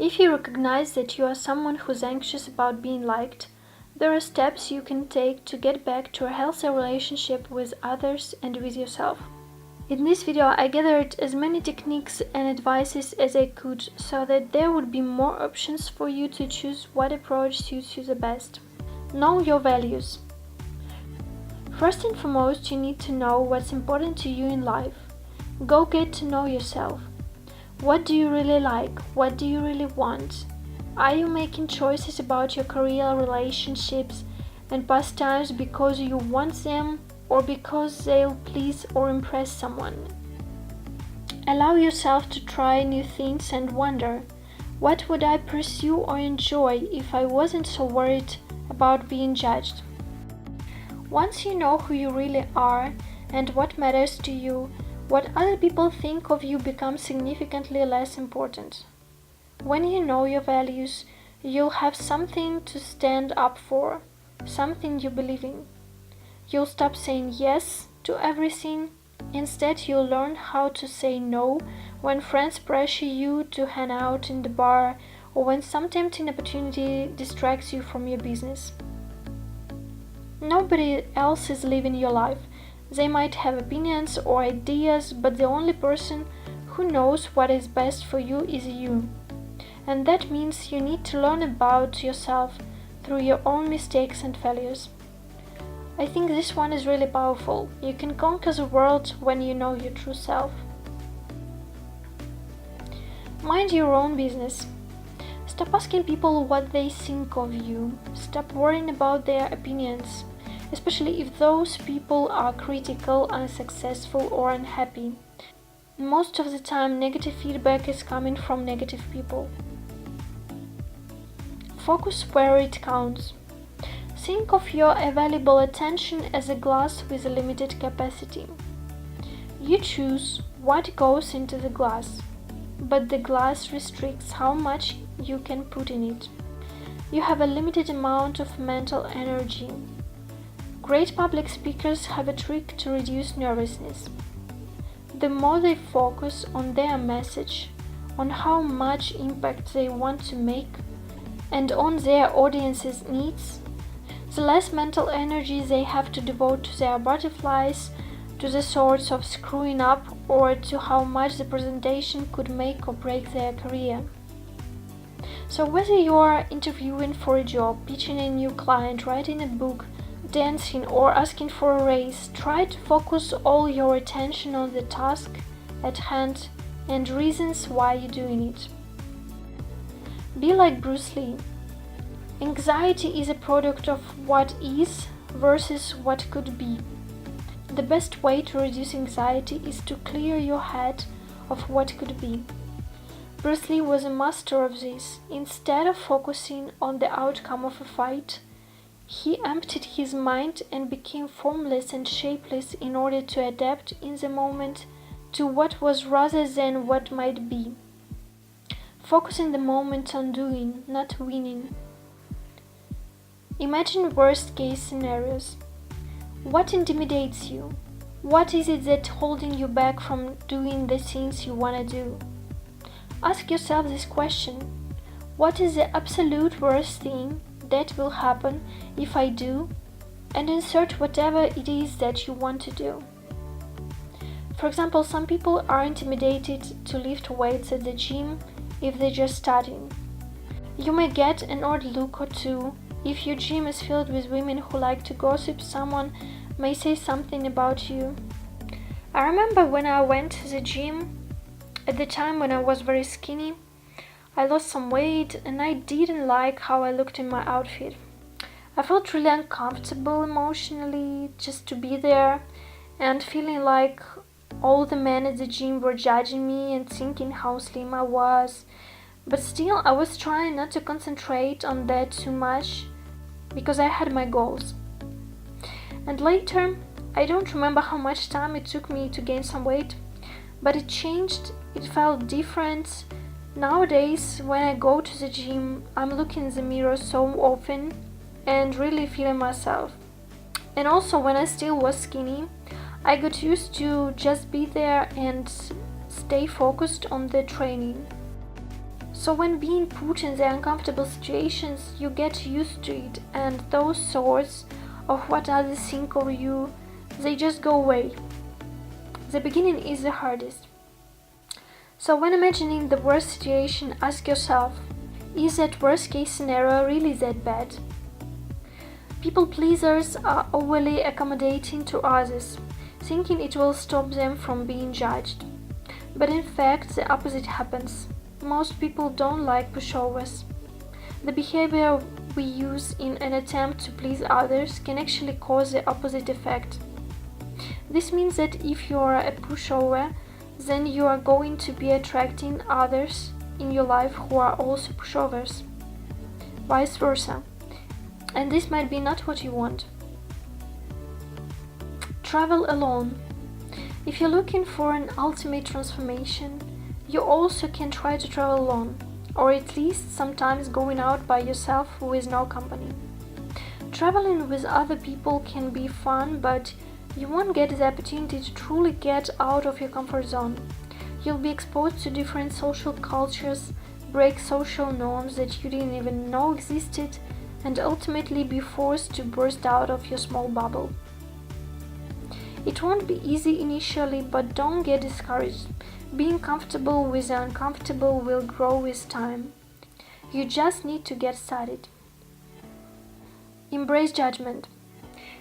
If you recognize that you are someone who's anxious about being liked, there are steps you can take to get back to a healthy relationship with others and with yourself. In this video, I gathered as many techniques and advices as I could so that there would be more options for you to choose what approach suits you the best. Know your values. First and foremost, you need to know what's important to you in life. Go get to know yourself. What do you really like? What do you really want? Are you making choices about your career, relationships, and pastimes because you want them or because they'll please or impress someone? Allow yourself to try new things and wonder, what would I pursue or enjoy if I wasn't so worried about being judged? Once you know who you really are and what matters to you, what other people think of you becomes significantly less important. When you know your values, you'll have something to stand up for, something you believe in. You'll stop saying yes to everything. Instead, you'll learn how to say no when friends pressure you to hang out in the bar or when some tempting opportunity distracts you from your business. Nobody else is living your life. They might have opinions or ideas, but the only person who knows what is best for you is you. And that means you need to learn about yourself through your own mistakes and failures. I think this one is really powerful. You can conquer the world when you know your true self. Mind your own business. Stop asking people what they think of you. Stop worrying about their opinions, especially if those people are critical, unsuccessful, or unhappy. Most of the time, negative feedback is coming from negative people. Focus where it counts. Think of your available attention as a glass with a limited capacity. You choose what goes into the glass, but the glass restricts how much you can put in it. You have a limited amount of mental energy. Great public speakers have a trick to reduce nervousness. The more they focus on their message, on how much impact they want to make, and on their audience's needs, the less mental energy they have to devote to their butterflies, to the sorts of screwing up, or to how much the presentation could make or break their career. So whether you are interviewing for a job, pitching a new client, writing a book, dancing, or asking for a raise, try to focus all your attention on the task at hand and reasons why you're doing it. Be like Bruce Lee. Anxiety is a product of what is versus what could be. The best way to reduce anxiety is to clear your head of what could be. Bruce Lee was a master of this. Instead of focusing on the outcome of a fight, he emptied his mind and became formless and shapeless in order to adapt in the moment to what was rather than what might be. Focus in the moment on doing, not winning. Imagine worst-case scenarios. What intimidates you? What is it that's holding you back from doing the things you want to do? Ask yourself this question. What is the absolute worst thing that will happen if I do? And insert whatever it is that you want to do. For example, some people are intimidated to lift weights at the gym if they're just starting. You may get an odd look or two. If your gym is filled with women who like to gossip, someone may say something about you. I remember when I went to the gym, at the time when I was very skinny, I lost some weight and I didn't like how I looked in my outfit. I felt really uncomfortable emotionally just to be there and feeling like all the men at the gym were judging me and thinking how slim I was. But still, I was trying not to concentrate on that too much because I had my goals. And later, I don't remember how much time it took me to gain some weight, but it changed, it felt different. Nowadays, when I go to the gym, I'm looking in the mirror so often and really feeling myself. And also, when I still was skinny, I got used to just be there and stay focused on the training. So when being put in the uncomfortable situations, you get used to it, and those thoughts of what others think of you, they just go away. The beginning is the hardest. So when imagining the worst situation, ask yourself, is that worst case scenario really that bad? People pleasers are overly accommodating to others, thinking it will stop them from being judged. But in fact, the opposite happens. Most people don't like pushovers. The behavior we use in an attempt to please others can actually cause the opposite effect. This means that if you are a pushover, then you are going to be attracting others in your life who are also pushovers. Vice versa. And this might be not what you want. Travel alone. If you're looking for an ultimate transformation, you also can try to travel alone, or at least sometimes going out by yourself with no company. Traveling with other people can be fun, but you won't get the opportunity to truly get out of your comfort zone. You'll be exposed to different social cultures, break social norms that you didn't even know existed, and ultimately be forced to burst out of your small bubble. It won't be easy initially, but don't get discouraged. Being comfortable with the uncomfortable will grow with time. You just need to get started. Embrace judgment.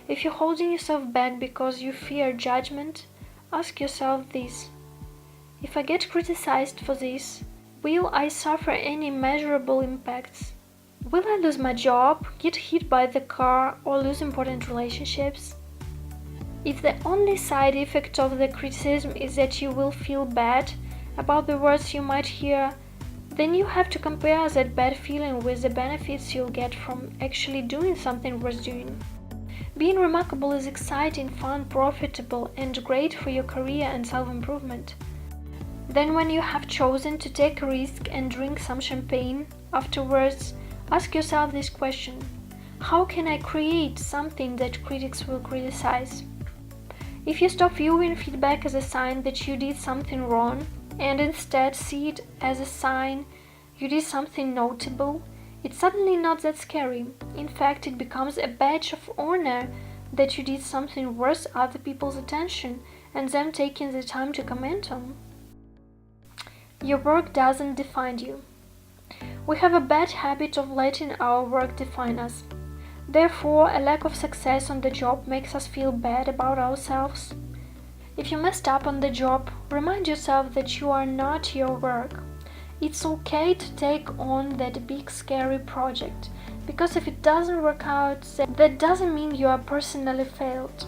If you're holding yourself back because you fear judgment, ask yourself this. If I get criticized for this, will I suffer any measurable impacts? Will I lose my job, get hit by the car, or lose important relationships? If the only side effect of the criticism is that you will feel bad about the words you might hear, then you have to compare that bad feeling with the benefits you'll get from actually doing something worth doing. Being remarkable is exciting, fun, profitable, and great for your career and self-improvement. Then when you have chosen to take a risk and drink some champagne, afterwards, ask yourself this question: how can I create something that critics will criticize? If you stop viewing feedback as a sign that you did something wrong, and instead see it as a sign you did something notable, it's suddenly not that scary. In fact, it becomes a badge of honor that you did something worth other people's attention and them taking the time to comment on. Your work doesn't define you. We have a bad habit of letting our work define us. Therefore, a lack of success on the job makes us feel bad about ourselves. If you messed up on the job, remind yourself that you are not your work. It's okay to take on that big scary project, because if it doesn't work out, that doesn't mean you are personally failed.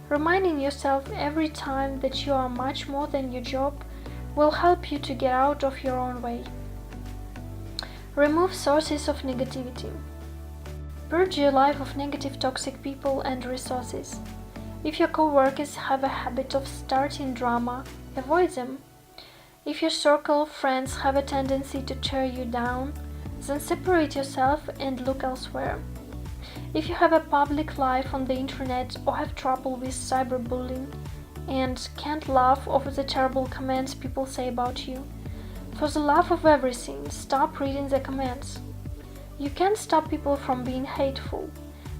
Reminding yourself every time that you are much more than your job will help you to get out of your own way. Remove sources of negativity. Purge your life of negative, toxic people and resources. If your co-workers have a habit of starting drama, avoid them. If your circle of friends have a tendency to tear you down, then separate yourself and look elsewhere. If you have a public life on the internet or have trouble with cyberbullying and can't laugh over the terrible comments people say about you, for the love of everything, stop reading the comments. You can't stop people from being hateful,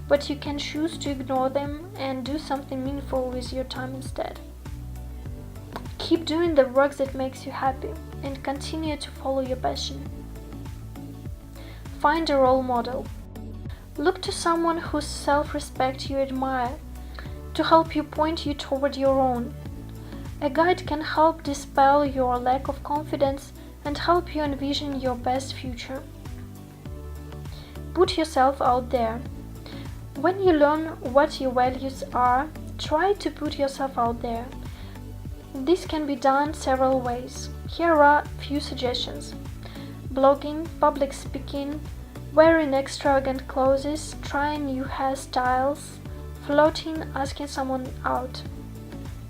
but you can choose to ignore them and do something meaningful with your time instead. Keep doing the work that makes you happy and continue to follow your passion. Find a role model. Look to someone whose self-respect you admire to help you point you toward your own. A guide can help dispel your lack of confidence and help you envision your best future. Put yourself out there. When you learn what your values are, try to put yourself out there. This can be done several ways. Here are a few suggestions: blogging, public speaking, wearing extravagant clothes, trying new hairstyles, flirting, asking someone out.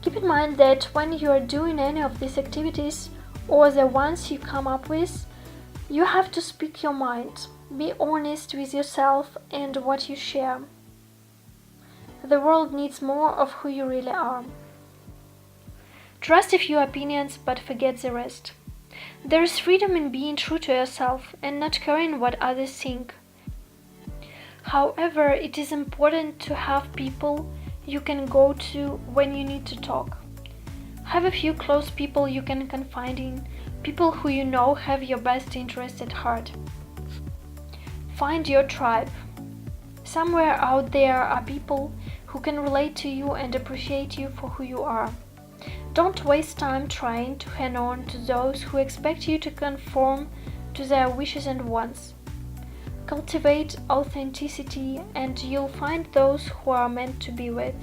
Keep in mind that when you are doing any of these activities, or the ones you come up with, you have to speak your mind. Be honest with yourself and what you share. The world needs more of who you really are. Trust a few opinions, but forget the rest. There is freedom in being true to yourself and not caring what others think. However, it is important to have people you can go to when you need to talk. Have a few close people you can confide in, people who you know have your best interest at heart. Find your tribe. Somewhere out there are people who can relate to you and appreciate you for who you are. Don't waste time trying to hang on to those who expect you to conform to their wishes and wants. Cultivate authenticity and you'll find those who are meant to be with.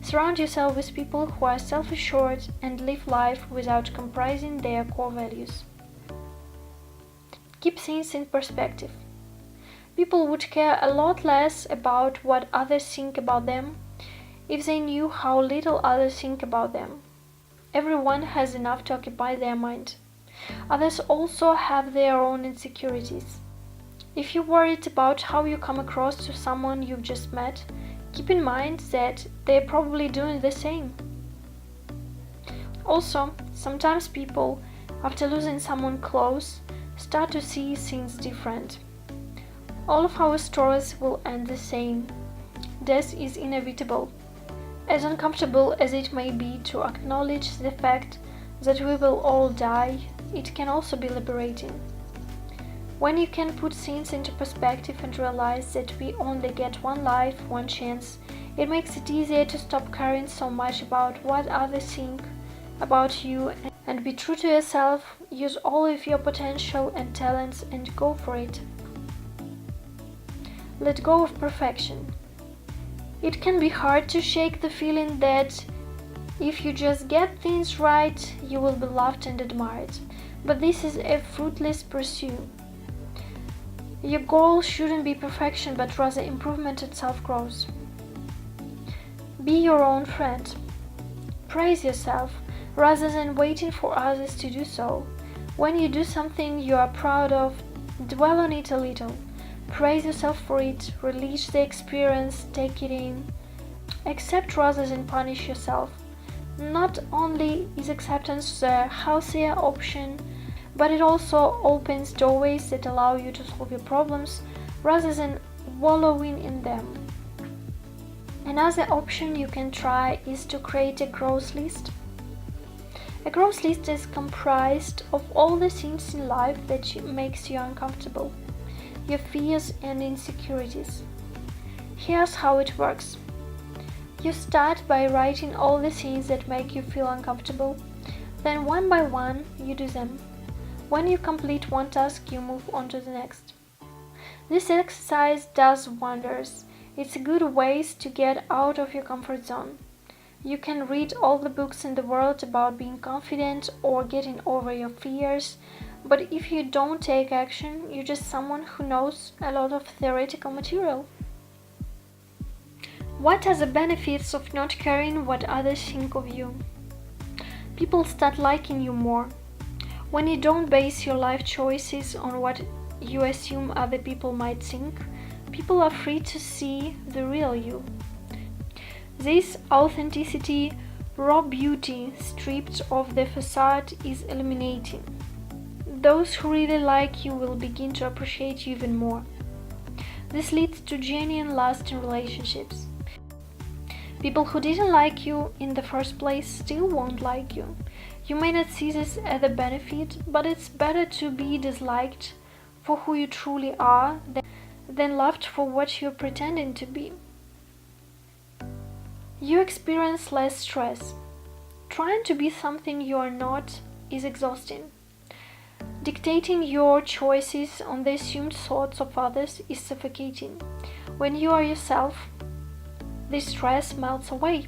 Surround yourself with people who are self-assured and live life without compromising their core values. Keep things in perspective. People would care a lot less about what others think about them if they knew how little others think about them. Everyone has enough to occupy their mind. Others also have their own insecurities. If you're worried about how you come across to someone you've just met, keep in mind that they're probably doing the same. Also, sometimes people, after losing someone close, start to see things different. All of our stories will end the same. Death is inevitable. As uncomfortable as it may be to acknowledge the fact that we will all die, it can also be liberating. When you can put things into perspective and realize that we only get one life, one chance, it makes it easier to stop caring so much about what others think about you and be true to yourself. Use all of your potential and talents and go for it. Let go of perfection. It can be hard to shake the feeling that if you just get things right, you will be loved and admired. But this is a fruitless pursuit. Your goal shouldn't be perfection, but rather improvement and self-growth. Be your own friend. Praise yourself rather than waiting for others to do so. When you do something you are proud of, dwell on it a little. Praise yourself for it, release the experience, take it in. Accept rather than punish yourself. Not only is acceptance the healthier option, but it also opens doorways that allow you to solve your problems rather than wallowing in them. Another option you can try is to create a growth list. A growth list is comprised of all the things in life that makes you uncomfortable, your fears and insecurities. Here's how it works. You start by writing all the things that make you feel uncomfortable. Then one by one, you do them. When you complete one task, you move on to the next. This exercise does wonders. It's a good way to get out of your comfort zone. You can read all the books in the world about being confident or getting over your fears, but if you don't take action, you're just someone who knows a lot of theoretical material. What are the benefits of not caring what others think of you? People start liking you more. When you don't base your life choices on what you assume other people might think, people are free to see the real you. This authenticity, raw beauty stripped of the facade is illuminating. Those who really like you will begin to appreciate you even more. This leads to genuine, lasting relationships. People who didn't like you in the first place still won't like you. You may not see this as a benefit, but it's better to be disliked for who you truly are than loved for what you're pretending to be. You experience less stress. Trying to be something you are not is exhausting. Dictating your choices on the assumed thoughts of others is suffocating. When you are yourself, this stress melts away.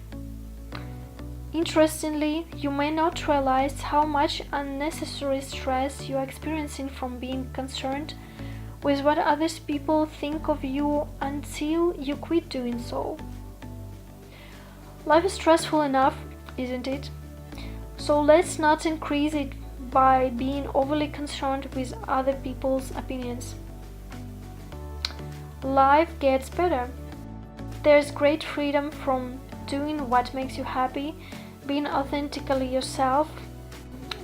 Interestingly, you may not realize how much unnecessary stress you are experiencing from being concerned with what other people think of you until you quit doing so. Life is stressful enough, isn't it? So let's not increase it by being overly concerned with other people's opinions. Life gets better. There's great freedom from doing what makes you happy, being authentically yourself.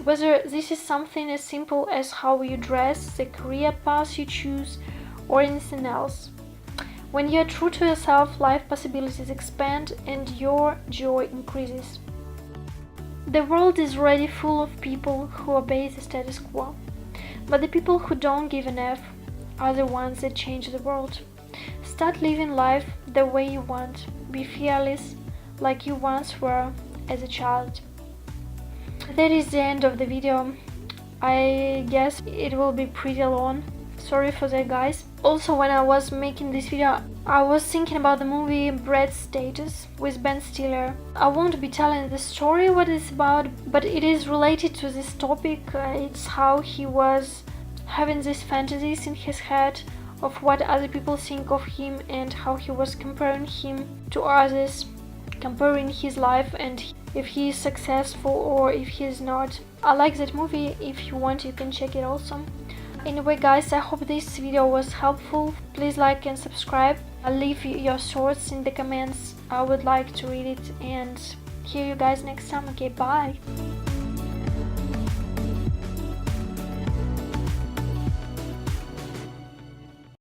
Whether this is something as simple as how you dress, the career path you choose, or anything else. When you are true to yourself, life possibilities expand and your joy increases. The world is already full of people who obey the status quo, but the people who don't give an F are the ones that change the world. Start living life the way you want. Be fearless, like you once were as a child. That is the end of the video. I guess it will be pretty long. Sorry for that, guys. Also, when I was making this video, I was thinking about the movie Bratz Status with Ben Stiller. I won't be telling the story what it's about, but it is related to this topic. It's how he was having these fantasies in his head of what other people think of him and how he was comparing him to others, comparing his life and if he is successful or if he is not. I like that movie. If you want, you can check it also. Anyway, guys, I hope this video was helpful. Please like and subscribe. Leave your thoughts in the comments. I would like to read it and hear you guys next time. Okay, bye.